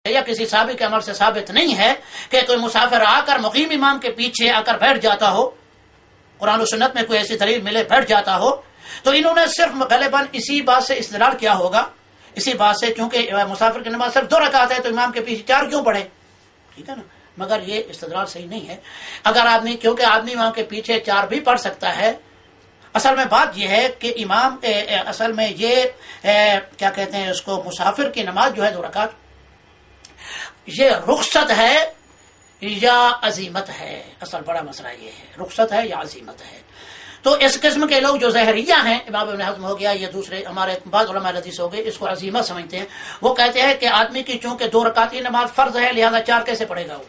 یا کسی صحابی کے عمل سے ثابت نہیں ہے کہ کوئی مسافر آ کر مقیم امام کے پیچھے آ کر بیٹھ جاتا ہو، قرآن و سنت میں کوئی ایسی دلیل ملے بیٹھ جاتا ہو، تو انہوں نے صرف غالباً اسی بات سے استدلال کیا ہوگا، اسی بات سے، کیونکہ مسافر کی نماز صرف 2 رکعت ہے تو امام کے پیچھے 4 کیوں پڑھے، ٹھیک ہے نا، مگر یہ استدلال صحیح نہیں ہے۔ اگر آدمی، کیونکہ آدمی امام کے پیچھے 4 بھی پڑھ سکتا ہے، اصل میں بات یہ ہے کہ امام اصل میں یہ کیا کہتے ہیں اس کو، مسافر کی نماز جو ہے 2 رکعت، یہ رخصت ہے یا عزیمت ہے، اصل بڑا مسئلہ یہ ہے، رخصت ہے یا عزیمت ہے۔ تو اس قسم کے لوگ جو ظاہریہ ہیں، امام ابن حزم ہو گیا، یہ دوسرے ہمارے بعض علماء حدیث ہو گئے، اس کو عزیمت سمجھتے ہیں۔ وہ کہتے ہیں کہ آدمی کی چونکہ 2 رکعت کی نماز فرض ہے، لہذا 4 کیسے پڑھے گا وہ؟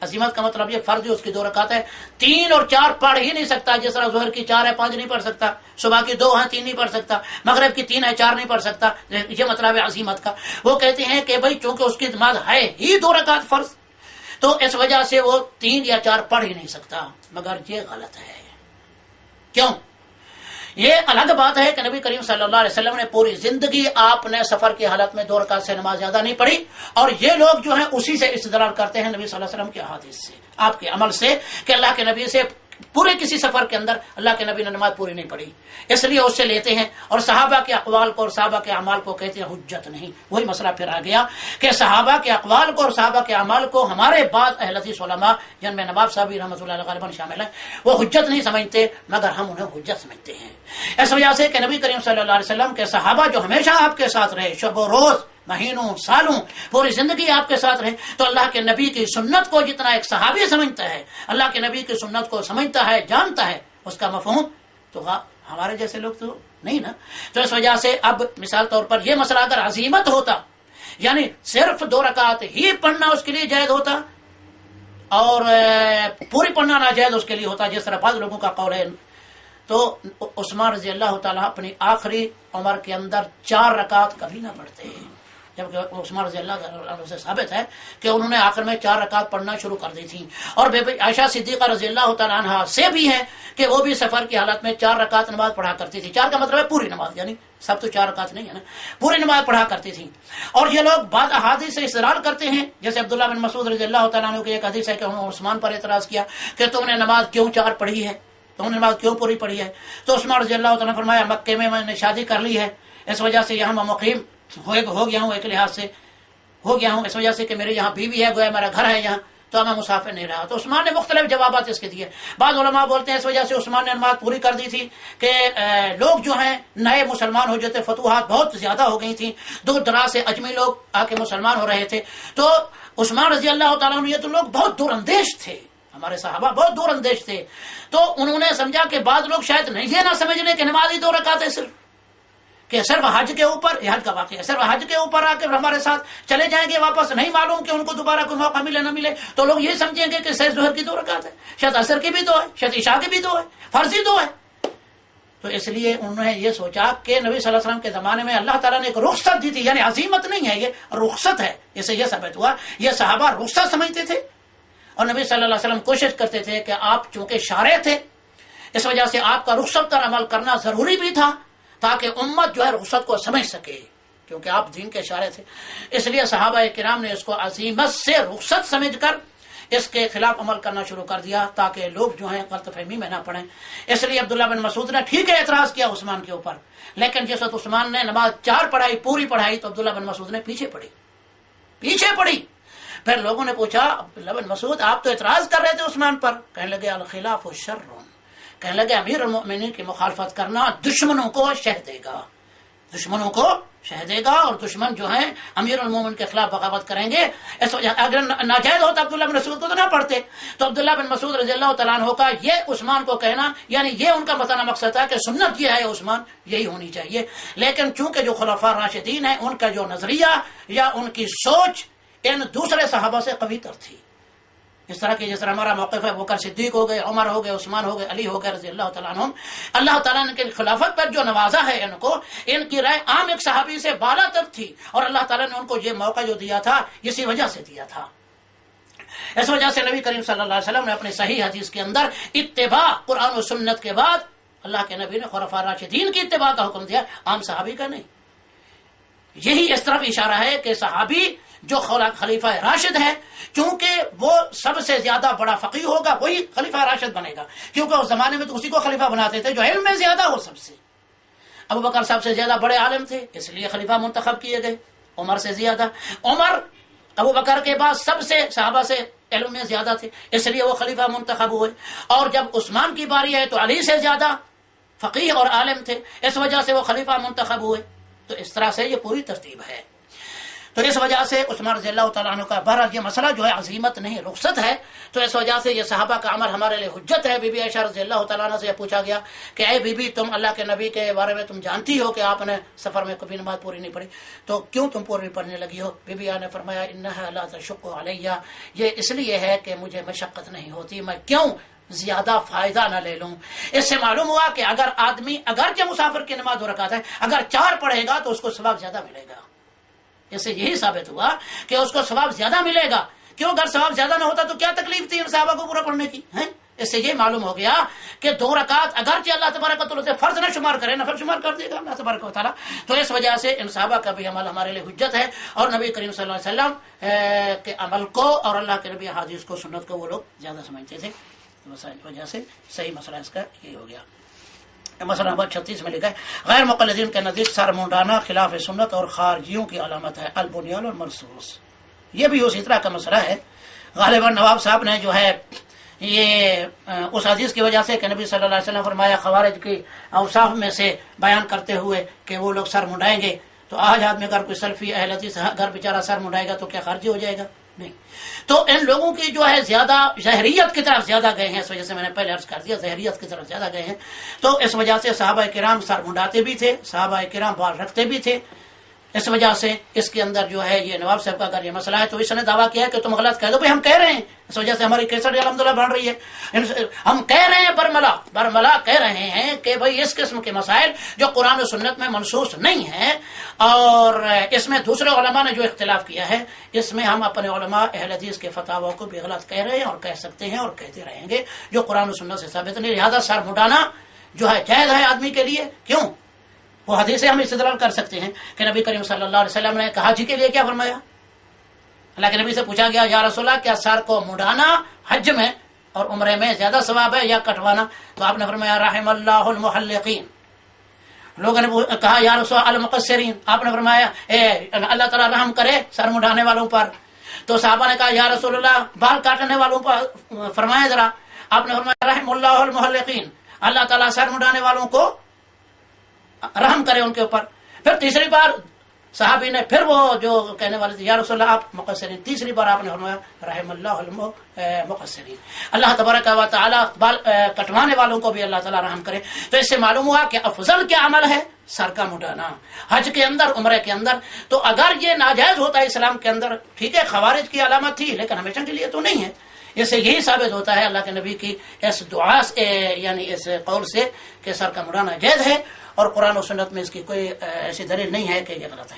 عزیمت کا مطلب یہ فرض ہے، اس کی 2 رکعت ہے، 3 اور 4 پڑھ ہی نہیں سکتا، جس طرح ظہر کی 4 ہے 5 نہیں پڑھ سکتا، صبح کی 2 ہیں 3 نہیں پڑھ سکتا، مغرب کی 3 ہے 4 نہیں پڑھ سکتا، یہ مطلب ہے عزیمت کا۔ وہ کہتے ہیں کہ بھائی چونکہ اس کی نماز ہے ہی 2 رکعت فرض، تو اس وجہ سے وہ 3 یا 4 پڑھ ہی نہیں سکتا، مگر یہ غلط ہے۔ کیوں؟ یہ الگ بات ہے کہ نبی کریم صلی اللہ علیہ وسلم نے پوری زندگی آپ نے سفر کی حالت میں 2 رکعت سے نماز زیادہ نہیں پڑھی، اور یہ لوگ جو ہیں اسی سے استدلال کرتے ہیں نبی صلی اللہ علیہ وسلم کے احادیث سے، آپ کے عمل سے، کہ اللہ کے نبی سے پورے کسی سفر کے اندر اللہ کے نبی نے نماز پوری نہیں پڑھی، اس لیے اس سے لیتے ہیں، اور صحابہ کے اقوال کو اور صحابہ کے اعمال کو کہتے ہیں حجت نہیں۔ وہی مسئلہ پھر آ گیا کہ صحابہ کے اقوال کو اور صحابہ کے اعمال کو ہمارے بعد اہل حدیث علماء، جن میں نواب صاحب رحمۃ اللہ علیہ غالباً شامل ہیں، وہ حجت نہیں سمجھتے، مگر ہم انہیں حجت سمجھتے ہیں، اس وجہ سے کہ نبی کریم صلی اللہ علیہ وسلم کے صحابہ جو ہمیشہ آپ کے ساتھ رہے، شب و روز، مہینوں، سالوں، پوری زندگی آپ کے ساتھ رہے، تو اللہ کے نبی کی سنت کو جتنا ایک صحابی سمجھتا ہے، اللہ کے نبی کی سنت کو سمجھتا ہے، جانتا ہے اس کا مفہوم، تو ہمارے جیسے لوگ تو نہیں نا۔ تو اس وجہ سے اب مثال طور پر یہ مسئلہ اگر عزیمت ہوتا، یعنی صرف 2 رکعت ہی پڑھنا اس کے لیے جائز ہوتا اور پوری پڑھنا ناجائز اس کے لیے ہوتا، جس طرح بعض لوگوں کا قول ہے، تو عثمان رضی اللہ تعالیٰ اپنی آخری عمر کے اندر 4 رکعت کبھی نہ پڑھتے، جبکہ عثمان رضی اللہ عنہ سے ثابت ہے کہ انہوں نے آخر میں 4 رکعت پڑھنا شروع کر دی تھی، اور بے بی عائشہ صدیقہ رضی اللہ تعالیٰ عنہ سے بھی ہے کہ وہ بھی سفر کی حالت میں 4 رکعت نماز پڑھا کرتی تھی، 4 کا مطلب ہے پوری نماز، یعنی سب تو 4 رکعت نہیں ہے نا، پوری نماز پڑھا کرتی تھی۔ اور یہ لوگ بعض احادیث سے استدلال کرتے ہیں، جیسے عبداللہ بن مسعود رضی اللہ تعالیٰ عنہ کی ایک حدیث ہے کہ انہوں نے عثمان پر اعتراض کیا کہ تم نے نماز کیوں 4 پڑھی ہے، تم نے نماز کیوں پوری پڑھی ہے، تو عثمان رضی اللہ تعالیٰ نے فرمایا مکے میں نے شادی کر لی ہے، اس وجہ سے یہاں میں مقیم ہو گیا ہوں، ایک لحاظ سے ہو گیا ہوں، اس وجہ سے کہ میرے یہاں بیوی ہے، گویا میرا گھر ہے یہاں، تو میں مسافر نہیں رہا۔ تو عثمان نے مختلف جوابات اس کے دیے، بعض علماء بولتے ہیں اس وجہ سے عثمان نے نماز پوری کر دی تھی کہ لوگ جو ہیں نئے مسلمان ہو جاتے، فتوحات بہت زیادہ ہو گئی تھیں، دور دراز سے اجمی لوگ آ کے مسلمان ہو رہے تھے، تو عثمان رضی اللہ تعالیٰ عنہ، یہ تو لوگ بہت دور اندیش تھے، ہمارے صحابہ بہت دور اندیش تھے، تو انہوں نے سمجھا کہ بعض لوگ شاید نہیں یہ نہ سمجھ لیں کہ نماز ہی 2 رکعت ہے صرف، کہ صرف حج کے اوپر، یہ حج کا واقعہ ہے، صرف حج کے اوپر آ کے ہمارے ساتھ چلے جائیں گے واپس، نہیں معلوم کہ ان کو دوبارہ کوئی موقع ملے نہ ملے، تو لوگ یہ سمجھیں گے کہ صرف ظہر کی 2 رکعت ہے، شاید عصر کی بھی 2 ہے، شاید عشاء کی بھی 2 ہے، فرضی 2 ہے۔ تو اس لیے انہوں نے یہ سوچا کہ نبی صلی اللہ علیہ وسلم کے زمانے میں اللہ تعالیٰ نے ایک رخصت دی تھی، یعنی عزیمت نہیں ہے، یہ رخصت ہے، اس سے یہ ثابت ہوا یہ صحابہ رخصت سمجھتے تھے، اور نبی صلی اللہ علیہ وسلم کوشش کرتے تھے کہ آپ چونکہ شارع تھے، اس وجہ سے آپ کا رخصت پر عمل کرنا ضروری بھی تھا تاکہ امت جو ہے رخصت کو سمجھ سکے، کیونکہ آپ دین کے شارع تھے، اس لیے صحابہ کرام نے اس کو عزیمت سے رخصت سمجھ کر اس کے خلاف عمل کرنا شروع کر دیا تاکہ لوگ جو ہیں غلط فہمی میں نہ پڑیں۔ اس لیے عبداللہ بن مسعود نے ٹھیک ہے اعتراض کیا عثمان کے اوپر، لیکن جس وقت عثمان نے نماز 4 پڑھائی، پوری پڑھائی، تو عبداللہ بن مسعود نے پیچھے پڑھی۔ پھر لوگوں نے پوچھا عبداللہ بن مسعود آپ تو اعتراض کر رہے تھے عثمان پر، کہنے لگے الخلاف شر، کہنے لگے امیر المؤمنین کی مخالفت کرنا دشمنوں کو شہ دے گا، اور دشمن جو ہیں امیر المومن کے خلاف بغاوت کریں گے، اس وجہ اگر ناجائز ہوتا عبداللہ بن مسعود کو تو نہ پڑھتے۔ تو عبداللہ بن مسعود رضی اللہ تعالیٰ عنہ کا یہ عثمان کو کہنا، یعنی یہ ان کا بتانا مقصد تھا کہ سنت یہ ہے عثمان یہی ہونی چاہیے، لیکن چونکہ جو خلفاء راشدین ہیں ان کا جو نظریہ یا ان کی سوچ ان دوسرے صحابہ سے قوی تر تھی، اس طرح کی جس طرح ہمارا موقف ہے بکر صدیق ہو گئے، عمر ہو گئے، عثمان ہو گئے، علی ہو گئے رضی اللہ تعالیٰ عنہم، اللہ تعالیٰ نے کہ خلافت پر جو نوازا ہے ان کو، ان کی رائے عام ایک صحابی سے بالا تر تھی، اور اللہ تعالیٰ نے ان کو یہ موقع جو دیا تھا اسی وجہ سے دیا تھا۔ اس وجہ سے نبی کریم صلی اللہ علیہ وسلم نے اپنی صحیح حدیث کے اندر اتباع قرآن و سنت کے بعد اللہ کے نبی نے خلفاء راشدین کی اتباع کا حکم دیا، عام صحابی کا نہیں۔ یہی اس طرف اشارہ ہے کہ صحابی جو خلیفہ راشد ہے، چونکہ وہ سب سے زیادہ بڑا فقیہ ہوگا وہی خلیفہ راشد بنے گا، کیونکہ اس زمانے میں تو اسی کو خلیفہ بناتے تھے جو علم میں زیادہ ہو سب سے۔ ابو بکر سب سے زیادہ بڑے عالم تھے، اس لیے خلیفہ منتخب کیے گئے، عمر سے زیادہ۔ عمر ابو بکر کے بعد سب سے صحابہ سے علم میں زیادہ تھے، اس لیے وہ خلیفہ منتخب ہوئے۔ اور جب عثمان کی باری ہے تو علی سے زیادہ فقیہ اور عالم تھے، اس وجہ سے وہ خلیفہ منتخب ہوئے۔ تو اس طرح سے یہ پوری ترتیب ہے۔ تو اس وجہ سے عثمان رضی اللہ تعالیٰ عنہ کا بہرحال یہ مسئلہ جو ہے عزیمت نہیں رخصت ہے، تو اس وجہ سے یہ صحابہ کا عمل ہمارے لیے حجت ہے۔ بی بی عائشہ رضی اللہ تعالیٰ عنہ سے یہ پوچھا گیا کہ اے بی بی، تم اللہ کے نبی کے بارے میں تم جانتی ہو کہ آپ نے سفر میں کبھی نماز پوری نہیں پڑھی، تو کیوں تم پوری پڑھنے لگی ہو؟ بی بی نے فرمایا انہا لا تشق علیہ، یہ اس لیے ہے کہ مجھے مشقت نہیں ہوتی، میں کیوں زیادہ فائدہ نہ لے لوں۔ اس سے معلوم ہوا کہ اگر آدمی اگرچہ مسافر کی نماز 2 رکعت ہے، اگر 4 پڑھے گا تو اس کو ثواب زیادہ ملے گا۔ اس سے یہی ثابت ہوا کہ اس کو ثواب زیادہ ملے گا۔ کیوں؟ اگر ثواب زیادہ نہ ہوتا تو کیا تکلیف تھی ان صحابہ کو پورا پڑھنے کی؟ اس سے یہ معلوم ہو گیا کہ 2 رکعت اگرچہ اللہ تبارک و تعالیٰ سے فرض نہ شمار کرے، نفل شمار کر دے گا اللہ تبارک و تعالیٰ۔ تو اس وجہ سے ان صحابہ کا بھی عمل ہمارے لیے حجت ہے، اور نبی کریم صلی اللہ علیہ وسلم کے عمل کو اور اللہ کے نبی حدیث کو، سنت کو وہ لوگ زیادہ سمجھتے تھے۔ اس وجہ سے صحیح مسئلہ اس کا یہ ہو گیا۔ مسئلہ نمبر 36 میں لکھا ہے غیر مقلدین کے نزدیک سر منڈانا خلاف سنت اور خارجیوں کی علامت ہے، البنیان اور مرصوص۔ یہ بھی اسی طرح کا مسئلہ ہے۔ غالباً نواب صاحب نے جو ہے یہ اس حدیث کی وجہ سے کہ نبی صلی اللہ علیہ وسلم فرمایا خوارج کی اوصاف میں سے بیان کرتے ہوئے کہ وہ لوگ سر منڈائیں گے، تو آج آدمی اگر کوئی سلفی اہل حدیث اگر بیچارہ سر منڈائے گا تو کیا خارجی ہو جائے گا؟ نہیں۔ تو ان لوگوں کی جو ہے زیادہ ظاہریت کی طرف زیادہ گئے ہیں، اس وجہ سے میں نے پہلے عرض کر دیا ظاہریت کی طرف زیادہ گئے ہیں۔ تو اس وجہ سے صحابہ کرام سر منڈاتے بھی تھے، صحابہ کرام بال رکھتے بھی تھے۔ اس وجہ سے اس کے اندر جو ہے یہ نواب صاحب کا اگر یہ مسئلہ ہے تو اس نے دعویٰ کیا ہے کہ تم غلط کہہ دو، بھائی ہم کہہ رہے ہیں، اس وجہ سے ہماری کیسٹ الحمدللہ بن رہی ہے۔ ہم کہہ رہے ہیں برملا کہہ رہے ہیں کہ بھائی اس قسم کے مسائل جو قرآن و سنت میں منصوص نہیں ہیں اور اس میں دوسرے علماء نے جو اختلاف کیا ہے، اس میں ہم اپنے علماء اہل حدیث کے فتاویٰ کو بھی غلط کہہ رہے ہیں اور کہہ سکتے ہیں اور کہتے رہیں گے، جو قرآن و سنت سے ثابت نہیں۔ لہٰذا سر مڈانا جو ہے جائز ہے آدمی کے لیے۔ کیوں؟ وہ حدیث سے ہم استدلال کر سکتے ہیں کہ نبی کریم صلی اللہ علیہ وسلم نے حج کے لیے کیا فرمایا؟ اللہ کے نبی سے پوچھا گیا یا رسول اللہ کیا سر کو مڈانا حج میں اور عمرے میں زیادہ ثواب ہے یا کٹوانا؟ تو آپ نے فرمایا رحم اللہ المحلقین۔ لوگوں نے کہا یا رسول اللہ المقصرین، آپ نے فرمایا اللہ تعالیٰ رحم کرے سر مڈانے والوں پر۔ تو صحابہ نے کہا یا رسول اللہ بال کاٹنے والوں پر فرمائے ذرا، آپ نے فرمایا رحم اللہ المحلقین، اللہ تعالیٰ سر مڈانے والوں کو رحم کرے ان کے اوپر۔ پھر تیسری بار صحابی نے پھر وہ جو کہنے والے تھے یا رسول اللہ آپ مقصرین، تیسری بار آپ نے فرمایا رحم اللہ المقصرین، اللہ تبارک و تعالی بال کٹوانے والوں کو بھی اللہ تعالیٰ رحم کرے۔ تو اس سے معلوم ہوا کہ افضل کیا عمل ہے؟ سر کا مڈانا حج کے اندر، عمرے کے اندر۔ تو اگر یہ ناجائز ہوتا ہے اسلام کے اندر، ٹھیک ہے خوارج کی علامت تھی لیکن ہمیشہ کے لیے تو نہیں ہے۔ اس سے یہی ثابت ہوتا ہے اللہ کے نبی کی اس دعا سے یعنی اس قول سے کہ سر کا مڈانا جائز ہے، اور قرآن و سنت میں اس کی کوئی ایسی دلیل نہیں ہے کہ یہ غلط ہے۔